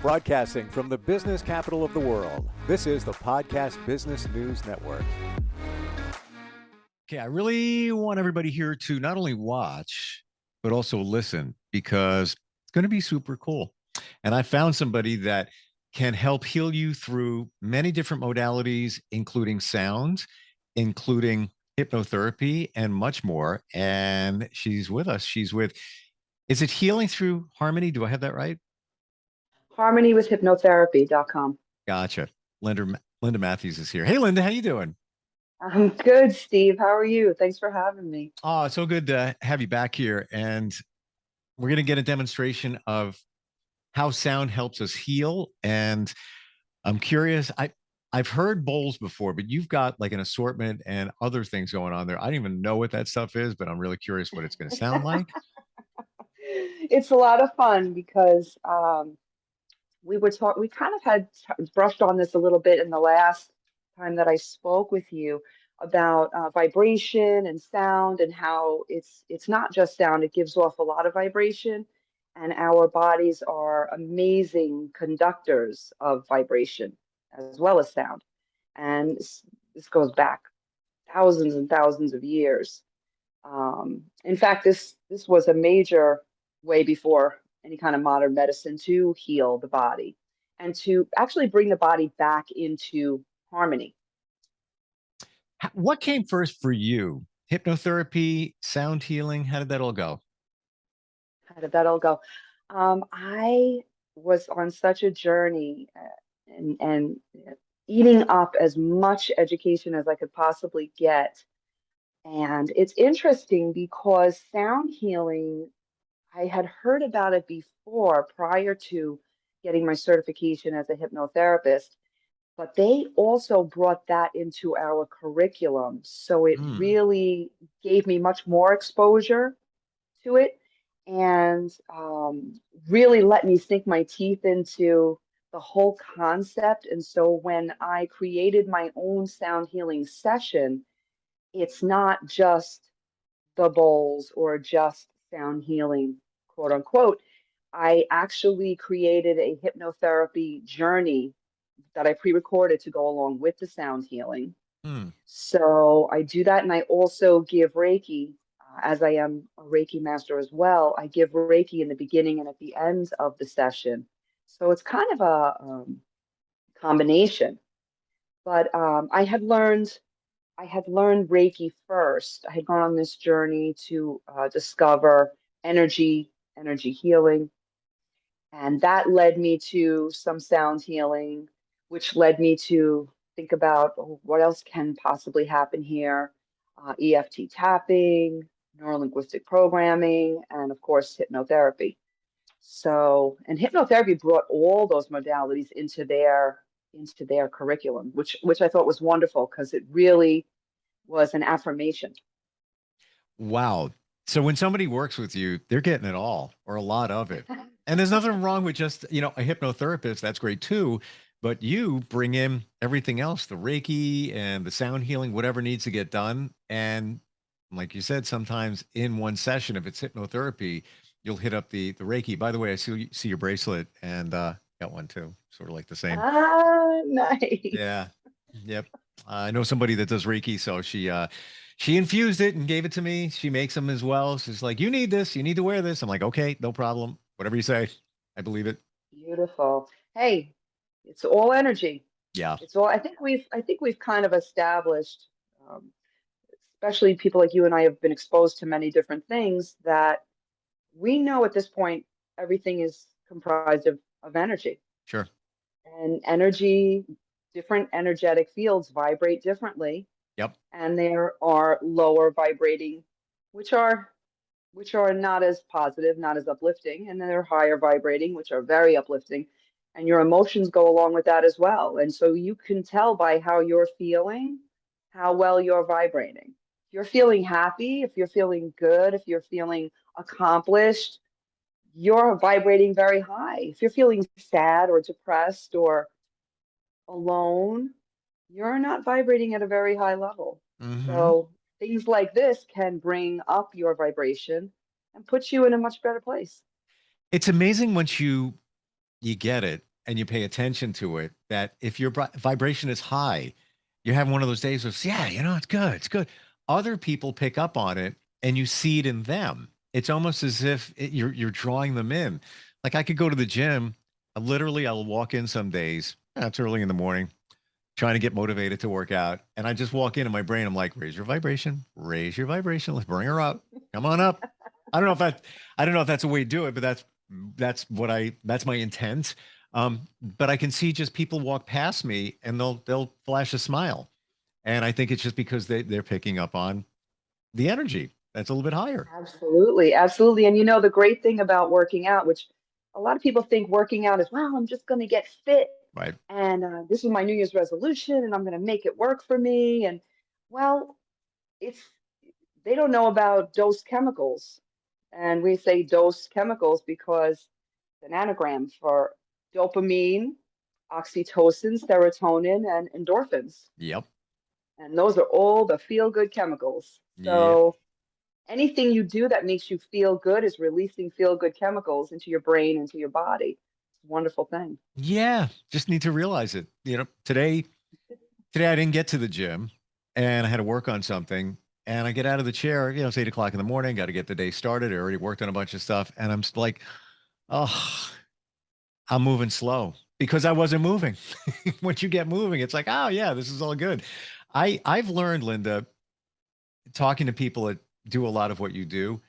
Broadcasting from the business capital of the world, this is the Podcast Business News Network. Okay, I really want everybody here to not only watch, but also listen because it's going to be super cool. And I found somebody that can help heal you through many different modalities, including sound, including hypnotherapy, and much more. And she's with us. Is it Healing Through Harmony? Do I have that right? harmonywithhypnotherapy.com. Gotcha. Linda Matthies is here. Hey, Linda, how you doing? I'm good, Steve. How are you? Thanks for having me. Oh, it's so good to have you back here. And we're going to get a demonstration of how sound helps us heal. And I'm curious, I've heard bowls before, but you've got like an assortment and other things going on there. I don't even know what that stuff is, but I'm really curious what it's going to sound like. It's a lot of fun because we kind of had brushed on this a little bit in the last time that I spoke with you about vibration and sound and how it's not just sound, it gives off a lot of vibration, and our bodies are amazing conductors of vibration as well as sound. And this goes back thousands and thousands of years. In fact, this was a major way before any kind of modern medicine to heal the body and to actually bring the body back into harmony. What came first for you? Hypnotherapy, sound healing? How did that all go? How did that all go? I was on such a journey and eating up as much education as I could possibly get. And it's interesting because sound healing, I had heard about it before prior to getting my certification as a hypnotherapist, but they also brought that into our curriculum. So it Hmm. really gave me much more exposure to it and really let me sink my teeth into the whole concept. And so when I created my own sound healing session, it's not just the bowls or just sound healing, quote unquote. I actually created a hypnotherapy journey that I pre-recorded to go along with the sound healing. Hmm. So I do that, and I also give Reiki, as I am a Reiki master as well. I give Reiki in the beginning and at the end of the session. So it's kind of a combination. But I had learned Reiki first. I had gone on this journey to discover energy healing, and that led me to some sound healing, which led me to think about, oh, what else can possibly happen here. EFT tapping, neurolinguistic programming, and of course, hypnotherapy. So, and hypnotherapy brought all those modalities into their curriculum, which I thought was wonderful because it really was an affirmation. Wow. So when somebody works with you, they're getting it all or a lot of it. And there's nothing wrong with just, a hypnotherapist. That's great too. But you bring in everything else, the Reiki and the sound healing, whatever needs to get done. And like you said, sometimes in one session, if it's hypnotherapy, you'll hit up the Reiki. By the way, I see your bracelet and got one too, sort of like the same. Ah, nice. Yeah. Yep. I know somebody that does Reiki, so she infused it and gave it to me. She makes them as well. She's like, "You need this. You need to wear this." I'm like, "Okay, no problem. Whatever you say. I believe it." Beautiful. Hey, it's all energy. Yeah. It's all, I think we've kind of established, um, especially people like you and I have been exposed to many different things that we know at this point everything is comprised of energy. Sure. And energy, different energetic fields vibrate differently. Yep. And there are lower vibrating, which are not as positive, not as uplifting, and then there are higher vibrating, which are very uplifting. And your emotions go along with that as well. And so you can tell by how you're feeling, how well you're vibrating. If you're feeling happy, if you're feeling good, if you're feeling accomplished, you're vibrating very high. If you're feeling sad or depressed or alone, you're not vibrating at a very high level. Hmm. So things like this can bring up your vibration and put you in a much better place. It's amazing once you get it and you pay attention to it, that if your vibration is high, you're having one of those days of, yeah, it's good, it's good. Other people pick up on it and you see it in them. It's almost as if you're drawing them in. Like I could go to the gym, literally, I'll walk in some days, it's early in the morning, trying to get motivated to work out. And I just walk into my brain. I'm like, raise your vibration, raise your vibration. Let's bring her up. Come on up. I don't know if that, I don't know if that's a way to do it, but that's my intent. But I can see just people walk past me and they'll flash a smile. And I think it's just because they're picking up on the energy that's a little bit higher. Absolutely, absolutely. And you know, the great thing about working out, which a lot of people think working out is, well, I'm just going to get fit Right. and this is my New Year's resolution and I'm going to make it work for me. And well, it's they don't know about dose chemicals. And we say dose chemicals because it's an anagram for dopamine, oxytocin, serotonin, and endorphins. Yep. And those are all the feel-good chemicals. Yeah. So anything you do that makes you feel good is releasing feel-good chemicals into your brain, into your body. It's a wonderful thing. Yeah. Just need to realize it. Today I didn't get to the gym and I had to work on something. And I get out of the chair, it's 8 o'clock in the morning, got to get the day started. I already worked on a bunch of stuff. And I'm like, oh, I'm moving slow because I wasn't moving. Once you get moving, it's like, oh yeah, this is all good. I've learned, Linda, talking to people that do a lot of what you do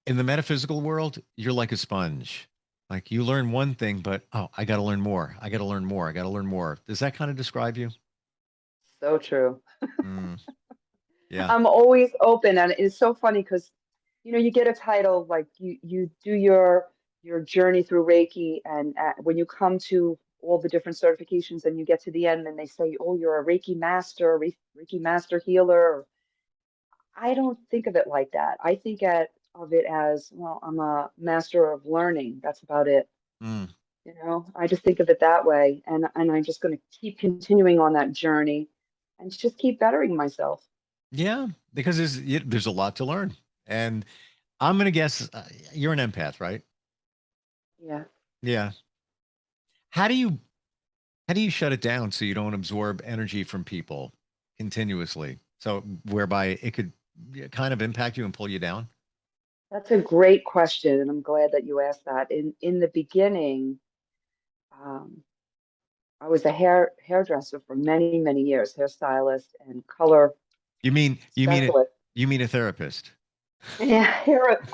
in the metaphysical world, you're like a sponge. Like you learn one thing, but oh, I got to learn more. I got to learn more. I got to learn more. Does that kind of describe you? So true. Mm, yeah. I'm always open, and it's so funny because you get a title like you do your journey through Reiki, and when you come to all the different certifications, and you get to the end, and they say, "Oh, you're a Reiki master, Reiki master healer." I don't think of it like that. I think of it as, well, I'm a master of learning. That's about it. Mm, I just think of it that way, and I'm just going to keep continuing on that journey, and just keep bettering myself. yeah. Because there's a lot to learn. And I'm going to guess you're an empath, right? Yeah. Yeah. How do you How do you shut it down so you don't absorb energy from people continuously? So whereby it could kind of impact you and pull you down? That's a great question, and I'm glad that you asked that. In the beginning, um, I was a hairdresser for many, many years, hairstylist and color You mean you mean it specialist. you mean a therapist. Yeah,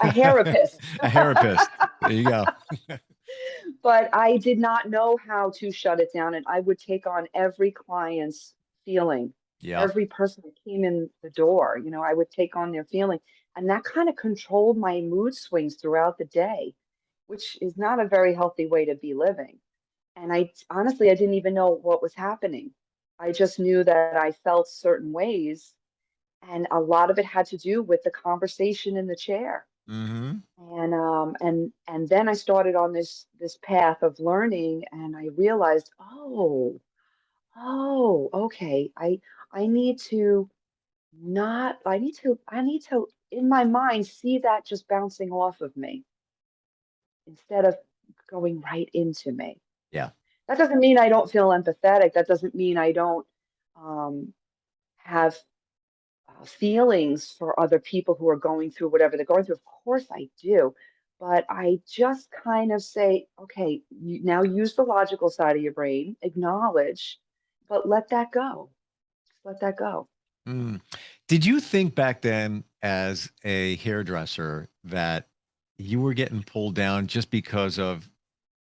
a therapist. A therapist. There you go. But I did not know how to shut it down, and I would take on every client's feeling, Yep. every person that came in the door. I would take on their feeling, and that kind of controlled my mood swings throughout the day, which is not a very healthy way to be living. And I honestly, I didn't even know what was happening. I just knew that I felt certain ways, and a lot of it had to do with the conversation in the chair. Mm-hmm. And then I started on this path of learning, and I realized, okay, I need to not I need to in my mind see that just bouncing off of me instead of going right into me. Yeah. That doesn't mean I don't feel empathetic. That doesn't mean I don't um, have feelings for other people who are going through whatever they're going through. Of course I do. But I just kind of say, okay, now use the logical side of your brain, acknowledge, but let that go. Just let that go. Mm. Did you think back then as a hairdresser that you were getting pulled down just because of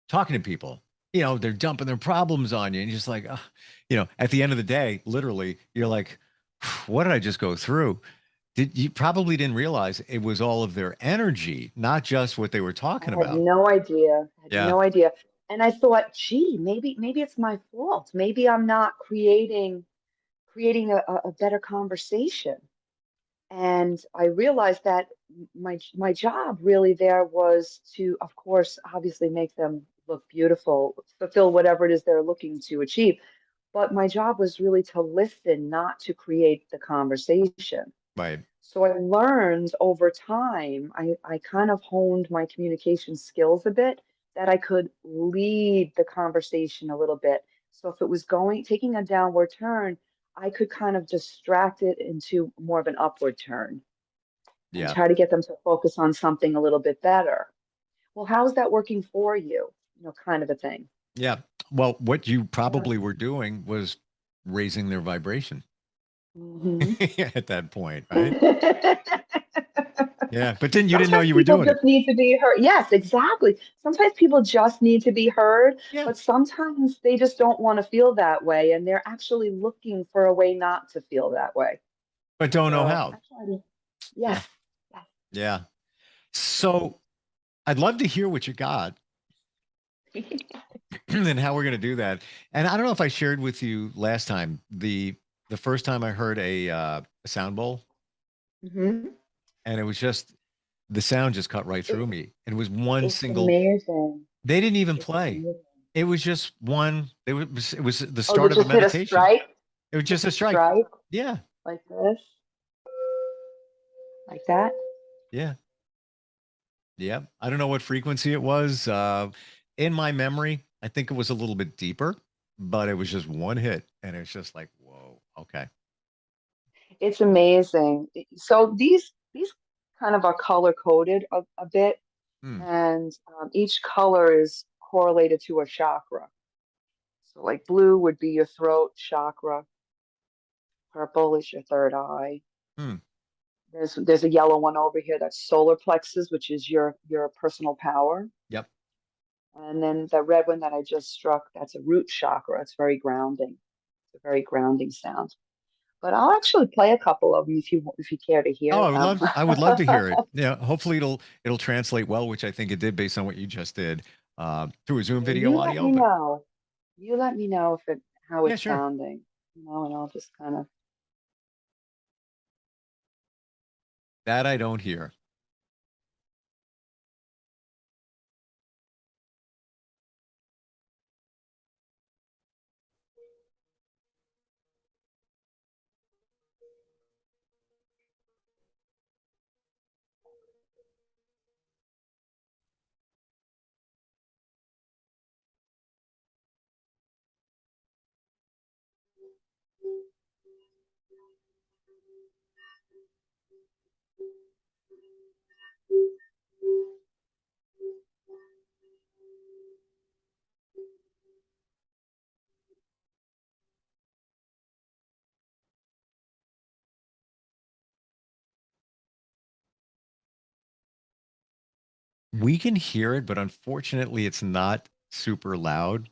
talking to people? They're dumping their problems on you, and you're just like, at the end of the day, literally, you're like, what did I just go through? Did you probably didn't realize it was all of their energy, not just what they were talking I had about? no idea. I had Yeah. no idea. And I thought, gee, maybe it's my fault. Maybe I'm not creating a better conversation. And I realized that my job really there was to, of course, obviously make them look beautiful, fulfill whatever it is they're looking to achieve. But my job was really to listen, not to create the conversation. Right. So I learned over time, I kind of honed my communication skills a bit that I could lead the conversation a little bit. So if it was taking a downward turn, I could kind of distract it into more of an upward turn and Yeah. try to get them to focus on something a little bit better. Well, how's that working for you? Kind of a thing. Yeah. Well, what you Yeah. probably were doing was raising their vibration Hmm. at that point, right? Yeah. But then you didn't know Sometimes you were people doing it. just need to be heard. Yes, exactly. Sometimes people just need to be heard, Yeah. but sometimes they just don't want to feel that way, and they're actually looking for a way not to feel that way. But don't know So how. I try to, Yeah. yes, Yeah. So I'd love to hear what you got yes. and how we're going to do that. And I don't know if I shared with you last time the first time I heard a sound bowl, Hmm. and it was just the sound just cut right through It, me. And it was one it's single. amazing. They didn't even It's play. amazing. It was just one. It was the Oh, they start of a just hit a meditation. strike, It was just just a a strike. strike Yeah. like this, like that. Yeah. Yeah. I don't know what frequency it was. In my memory, I think it was a little bit deeper, but it was just one hit, and it's just like, whoa, okay. It's amazing. So these kind of are color coded a bit, Hmm. and each color is correlated to a chakra. So like blue would be your throat chakra, purple is your third eye. Hmm. There's a yellow one over here that's solar plexus, which is your personal power. Yep. And then the red one that I just struck, that's a root chakra. It's very grounding. It's a very grounding sound. But I'll actually play a couple of them if you care to Oh, hear them. I would love to hear it. Yeah. Hopefully it'll translate well, which I think it did based on what you just did through a Zoom Yeah, video you let audio. me But know. You let me know if it how yeah, it's sure. sounding, and I'll just kind of. That I don't hear. We can hear it, but unfortunately, it's not super loud.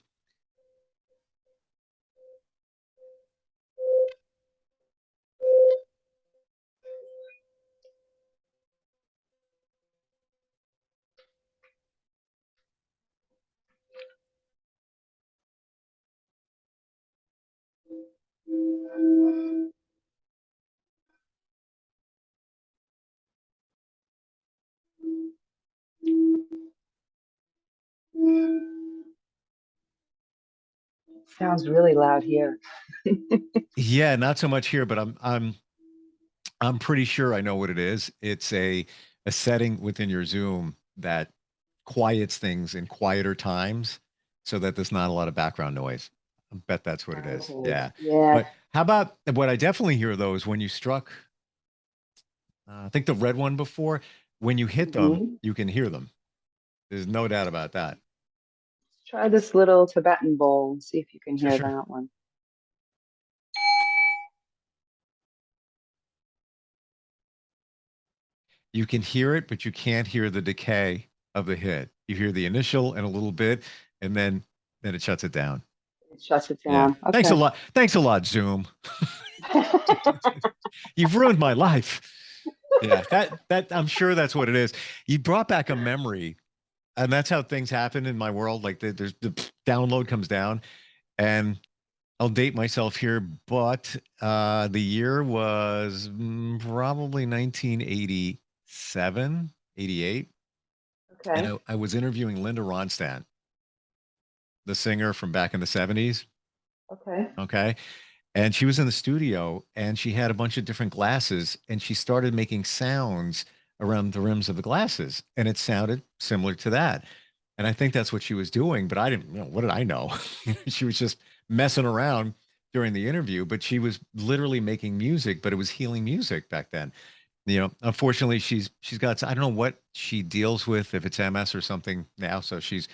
Sounds really loud here. Yeah, not so much here, but I'm pretty sure I know what it is. It's a setting within your Zoom that quiets things in quieter times so that there's not a lot of background noise. I bet that's what it is. Okay. Yeah. Yes. But how about what I definitely hear though is when you struck, I think the red one before, when you hit them, Hmm. you can hear them. There's no doubt about that. Try this little Tibetan bowl and see if you can Sure, hear sure. that one. You can hear it, but you can't hear the decay of the hit. You hear the initial and a little bit, and then it shuts it down. It shuts it Yeah. down. Thanks a Okay. lot. Thanks a lot, Zoom. You've ruined my life. Yeah, that I'm sure that's what it is. You brought back a memory, and that's how things happen in my world. Like there's the download comes down, and I'll date myself here, but the year was probably 1987, 88. And Okay. I was interviewing Linda Ronstadt, the singer from back in the 70s. Okay. Okay. And she was in the studio and she had a bunch of different glasses and she started making sounds around the rims of the glasses. And it sounded similar to that. And I think that's what she was doing, but I didn't, what did I know? She was just messing around during the interview, but she was literally making music, but it was healing music back then. Unfortunately, she's got, I don't know what she deals with, if it's MS or something now. So she's,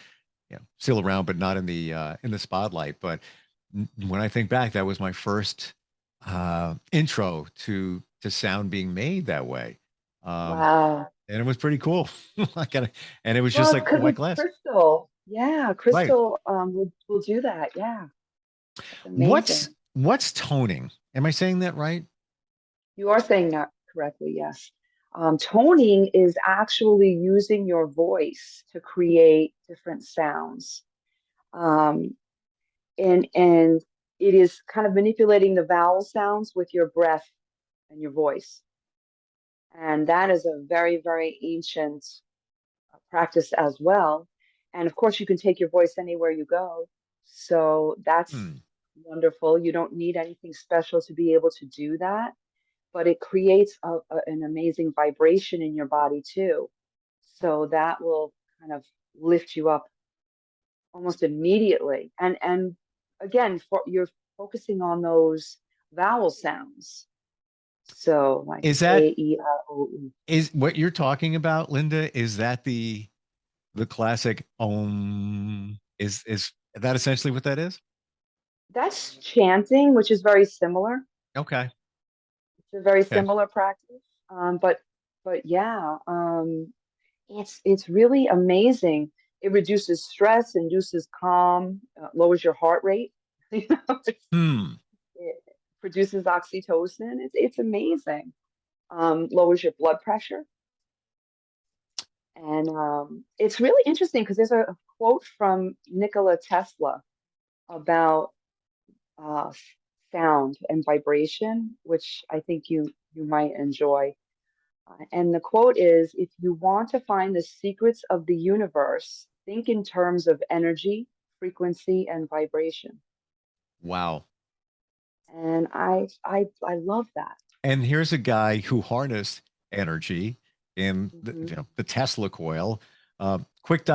still around, but not in the spotlight. But when I think back, that was my first intro to sound being made that way. Um, Wow. and it was pretty cool. And it was Well, just it's like because white it's glass. crystal. Yeah, Right. crystal will do that. Yeah, that's What's amazing. what's toning? Am I saying that right? You are saying that correctly, yes. Toning is actually using your voice to create different sounds. Um, and it is kind of manipulating the vowel sounds with your breath and your voice. And that is a very, very ancient practice as well. And of course, you can take your voice anywhere you go. So that's Hmm. wonderful. You don't need anything special to be able to do that, but it creates an amazing vibration in your body too. So that will kind of lift you up almost immediately. And again, you're focusing on those vowel sounds. So like Is that A-E-I-O-U. is what you're talking about, Linda? Is that the classic Is that essentially what that is? That's chanting, which is very similar. Okay. It's a very Okay. similar practice. But yeah, it's really amazing. It reduces stress, induces calm, lowers your heart rate. You know, Hmm. it produces oxytocin. It's amazing. Lowers your blood pressure. And it's really interesting because there's a quote from Nikola Tesla about uh, sound and vibration, which I think you might enjoy. And the quote is, "If you want to find the secrets of the universe, think in terms of energy, frequency, and vibration." Wow. And I love that. And here's a guy who harnessed energy in Hmm. the Tesla coil. Quick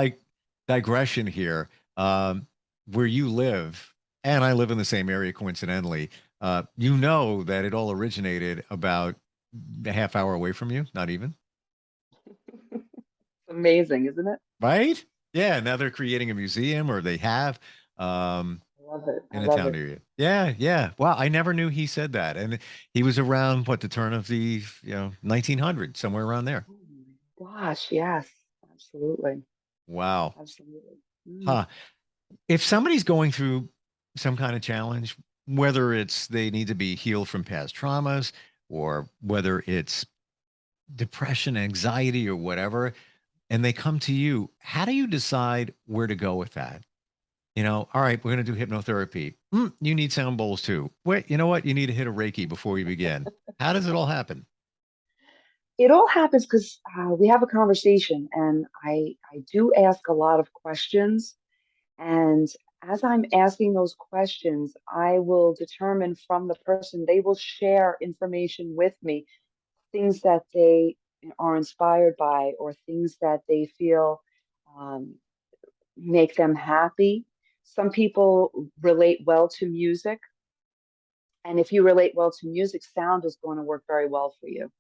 digression here. Where you live, and I live in the same area coincidentally, you know that it all originated about a half hour away from you, not even, Amazing, isn't it? right? Yeah, now they're creating a museum, or they have. Um, I love it. I in a love town it. near you. Yeah, yeah. Wow, I never knew he said that. And he was around what, the turn of the 1900s, somewhere around there. Oh my gosh, yes, absolutely, Wow. absolutely. Mm. Huh. If somebody's going through some kind of challenge, whether it's they need to be healed from past traumas, or whether it's depression, anxiety, or whatever, and they come to you, how do you decide where to go with that? All right, we're going to do hypnotherapy. You need sound bowls too. Wait, you know what? You need to hit a Reiki before you begin. How does it all happen? It all happens because we have a conversation, and I do ask a lot of questions. And as I'm asking those questions, I will determine from the person, they will share information with me, things that they are inspired by, or things that they feel um, make them happy. Some people relate well to music. And if you relate well to music, sound is going to work very well for you.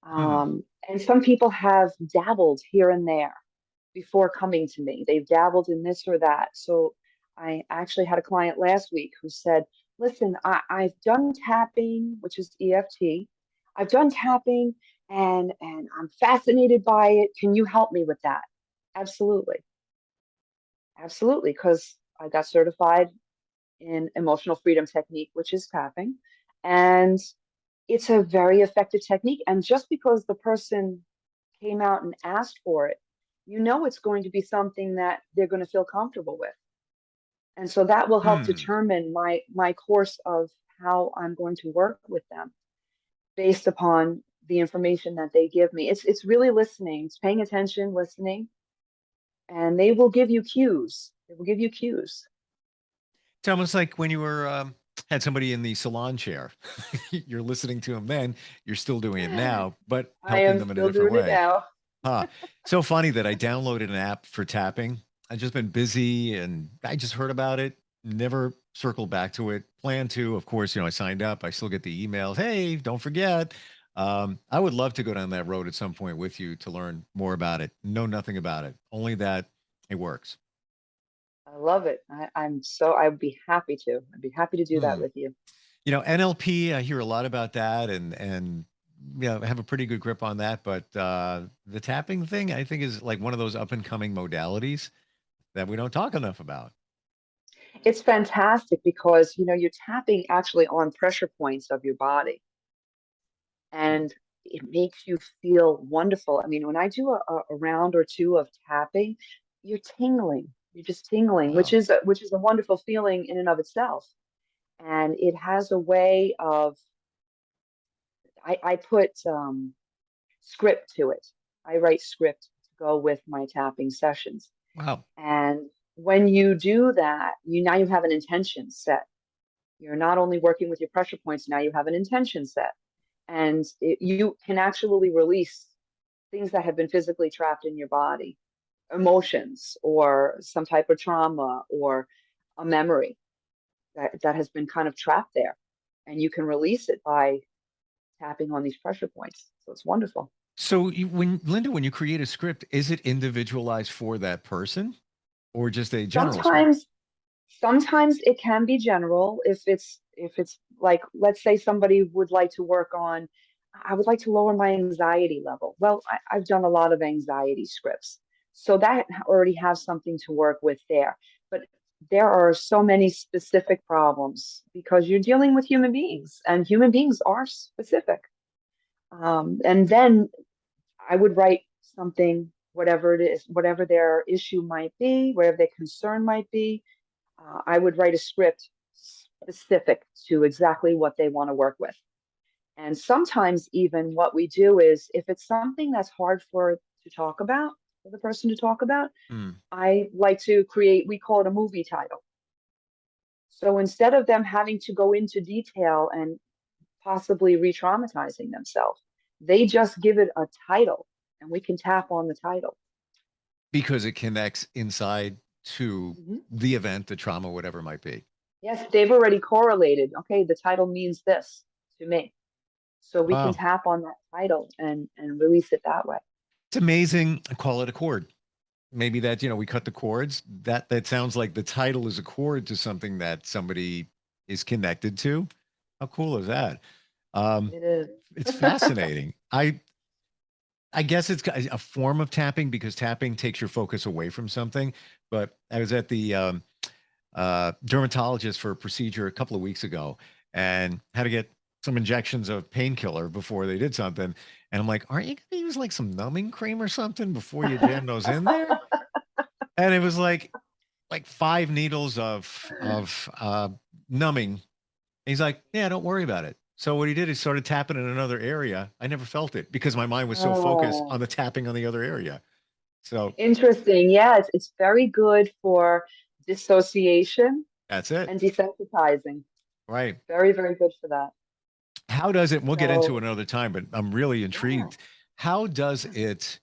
Hmm. And some people have dabbled here and there before coming to me. They've dabbled in this or that. So I actually had a client last week who said, "Listen, I've done tapping, which is EFT. I've done tapping and I'm fascinated by it. Can you help me with that?" Absolutely. Absolutely. Because I got certified in emotional freedom technique, which is tapping. And it's a very effective technique. And just because the person came out and asked for it, you know it's going to be something that they're going to feel comfortable with. And so that will help Hmm. determine my course of how I'm going to work with them based upon the information that they give me. It's really listening, it's paying attention, listening, and they will give you cues. They will give you cues. It's almost like when you were had somebody in the salon chair. You're listening to them then, you're still doing it now, but I helping am them in a still different doing it way. now. Huh. So funny that I downloaded an app for tapping. I've just been busy and I just heard about it, never circled back to it. Plan to, of course, I signed up. I still get the emails. Hey, don't forget. I would love to go down that road at some point with you to learn more about it. Know nothing about it, only that it works. I love it. I'd be happy to. I'd be happy to do that Hmm. with you. NLP, I hear a lot about that and I have a pretty good grip on that. But the tapping thing, I think, is like one of those up and coming modalities that we don't talk enough about. It's fantastic because, you're tapping actually on pressure points of your body, and it makes you feel wonderful. I mean, when I do a round or two of tapping, you're tingling. You're just tingling, which Wow. is a wonderful feeling in and of itself. And it has a way of I put script to it. I write script to go with my tapping sessions. Wow. And when you do that, you have an intention set. You're not only working with your pressure points, now you have an intention set. And you can actually release things that have been physically trapped in your body, emotions or some type of trauma or a memory that has been kind of trapped there. And you can release it by tapping on these pressure points. So it's wonderful. So when you create a script, is it individualized for that person or just a general script? Sometimes sometimes it can be general if it's like, let's say somebody would like to work on, I would like to lower my anxiety level. Well, I've done a lot of anxiety scripts, so that already has something to work with there. But there are so many specific problems because you're dealing with human beings, and human beings are specific. And then I would write something, whatever it is, whatever their issue might be, whatever their concern might be. I would write a script specific to exactly what they want to work with. And sometimes, even what we do is, if it's something that's hard for the person to talk about, Hmm. I like to create, we call it a movie title. So instead of them having to go into detail and possibly re traumatizing themselves, they just give it a title and we can tap on the title. Because it connects inside to Mhm. the event, the trauma, whatever it might be. Yes, they've already correlated. Okay, the title means this to me. So we can Wow. tap on that title and release it that way. It's amazing. I call it a chord. Maybe that, we cut the chords. That sounds like the title is a chord to something that somebody is connected to. How cool is that? Um, It is. it's fascinating. I guess it's a form of tapping because tapping takes your focus away from something. But I was at the dermatologist for a procedure a couple of weeks ago and had to get some injections of painkiller before they did something. And I'm like, aren't you going to use like some numbing cream or something before you jam those in there? And it was like 5 needles of numbing. He's like, yeah, don't worry about it. So what he did is started tapping in another area. I never felt it because my mind was so focused on Oh, the tapping on the other area. So interesting. Yeah, it's very good for dissociation that's it. and desensitizing. Right. Very, very good for that. How does it, we'll get into it So, another time, but I'm really yeah. intrigued. How does it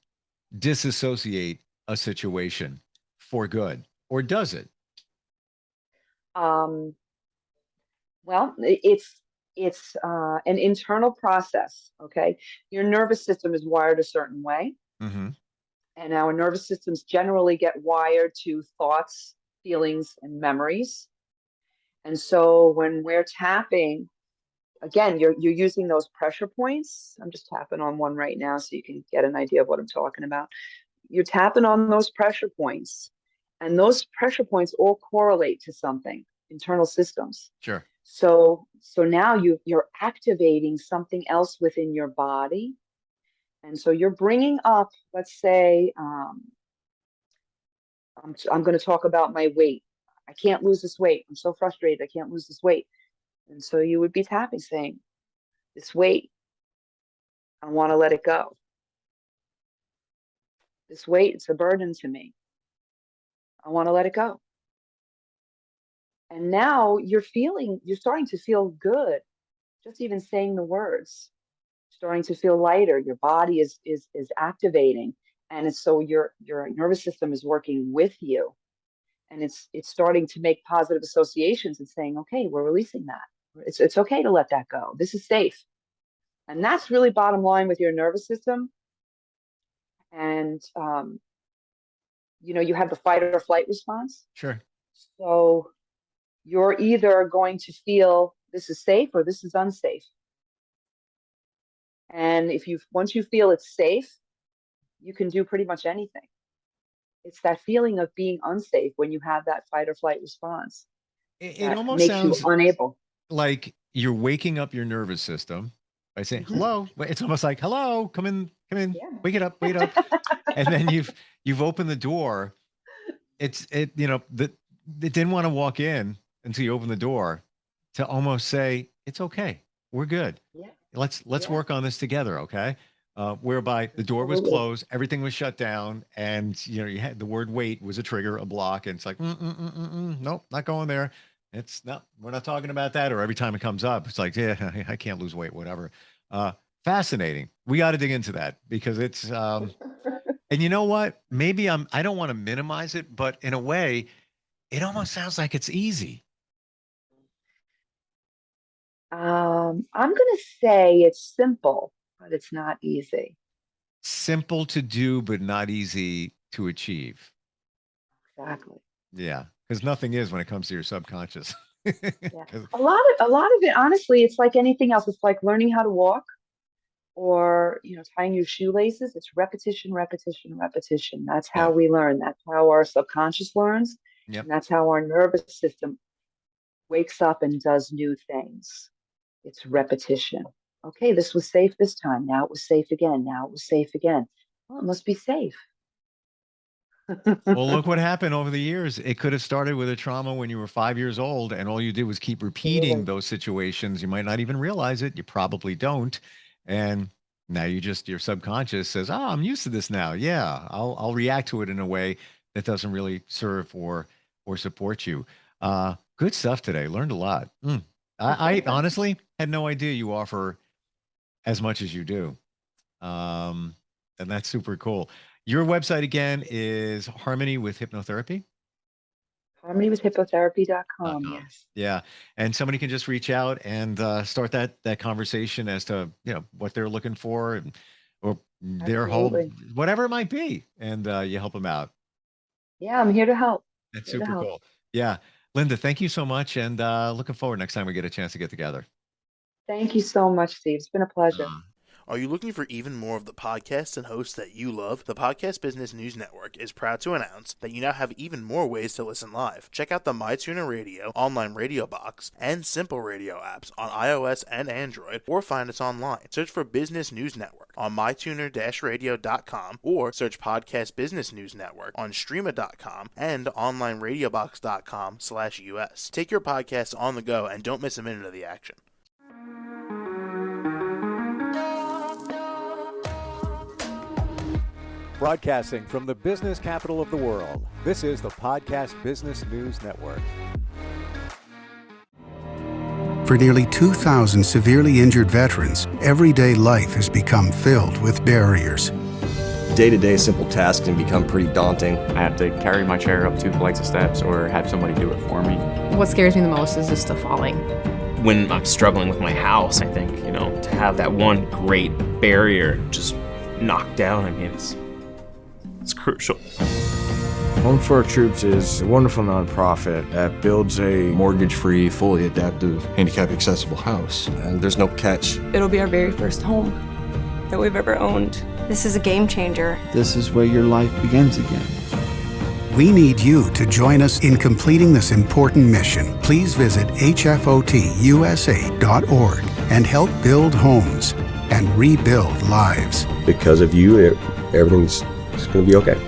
disassociate a situation for good? Or does it? Um, well, it's an internal process. Okay, your nervous system is wired a certain way, Hmm. and our nervous systems generally get wired to thoughts, feelings, and memories. And so when we're tapping, again, you're using those pressure points. I'm just tapping on one right now so you can get an idea of what I'm talking about. You're tapping on those pressure points, and those pressure points all correlate to something, internal systems. Sure. So now you're activating something else within your body, and so you're bringing up, let's say, I'm going to talk about my weight. I can't lose this weight. I'm so frustrated. I can't lose this weight. And so you would be tapping, saying, "This weight, I want to let it go. This weight, it's a burden to me. I want to let it go." And now you're starting to feel good, just even saying the words, starting to feel lighter. Your body is activating. And it's so your nervous system is working with you, and it's starting to make positive associations and saying, okay, we're releasing that. It's okay to let that go. This is safe. And that's really bottom line with your nervous system. And you have the fight or flight response. Sure. So you're either going to feel this is safe or this is unsafe. And once you feel it's safe, you can do pretty much anything. It's that feeling of being unsafe when you have that fight or flight response. It almost makes sounds you unable. like you're waking up your nervous system by saying, hello. It's almost like, hello, come in, Yeah. wake it up. And then you've opened the door. It didn't want to walk in until you open the door, to almost say, it's okay. We're good. Yeah. Let's work on this together. Okay. Whereby the door was closed, everything was shut down, and you had the word wait was a trigger, a block, and it's like, nope, not going there. We're not talking about that. Or every time it comes up, it's like, yeah, I can't lose weight, whatever. Fascinating. We got to dig into that, because it's, and you know what? Maybe I don't want to minimize it, but in a way, it almost sounds like it's easy. I'm going to say it's simple, but it's not easy. Simple to do, but not easy to achieve. Exactly. Yeah, because nothing is when it comes to your subconscious. Yeah. A lot of it, honestly, it's like anything else. It's like learning how to walk, or tying your shoelaces. It's repetition, repetition, repetition. That's how we learn. That's how our subconscious learns. Yep. And that's how our nervous system wakes up and does new things. It's repetition. Okay, this was safe this time. Now it was safe again. Now it was safe again. Well, it must be safe. Well, look what happened over the years. It could have started with a trauma when you were 5 years old, and all you did was keep repeating those situations. You might not even realize it. You probably don't. And now your subconscious says, oh, I'm used to this now. Yeah, I'll react to it in a way that doesn't really serve or support you. Good stuff today. Learned a lot. I honestly had no idea you offer as much as you do. And that's super cool. Your website again is Harmony with Hypnotherapy? HarmonyWithHypnotherapy.com, yes. Yeah. And somebody can just reach out and start that conversation as to, what they're looking for, or their whole, whatever it might be. And you help them out. Yeah, I'm here to help. That's super cool. Yeah. Linda, thank you so much. And looking forward next time we get a chance to get together. Thank you so much, Steve. It's been a pleasure. Are you looking for even more of the podcasts and hosts that you love? The Podcast Business News Network is proud to announce that you now have even more ways to listen live. Check out the MyTuner Radio, online radio box, and Simple Radio apps on iOS and Android, or find us online. Search for Business News Network on mytuner-radio.com, or search Podcast Business News Network on streama.com and onlineradiobox.com/US. Take your podcast on the go and don't miss a minute of the action. Broadcasting from the business capital of the world, this is the Podcast Business News Network. For nearly 2,000 severely injured veterans, everyday life has become filled with barriers. Day-to-day simple tasks can become pretty daunting. I have to carry my chair up 2 flights of steps or have somebody do it for me. What scares me the most is just the falling. When I'm struggling with my house, I think, to have that one great barrier just knocked down, it's crucial. Home for Our Troops is a wonderful nonprofit that builds a mortgage-free, fully adaptive, handicap-accessible house. And there's no catch. It'll be our very first home that we've ever owned. This is a game changer. This is where your life begins again. We need you to join us in completing this important mission. Please visit hfotusa.org and help build homes and rebuild lives. Because of you, everything's going to be okay.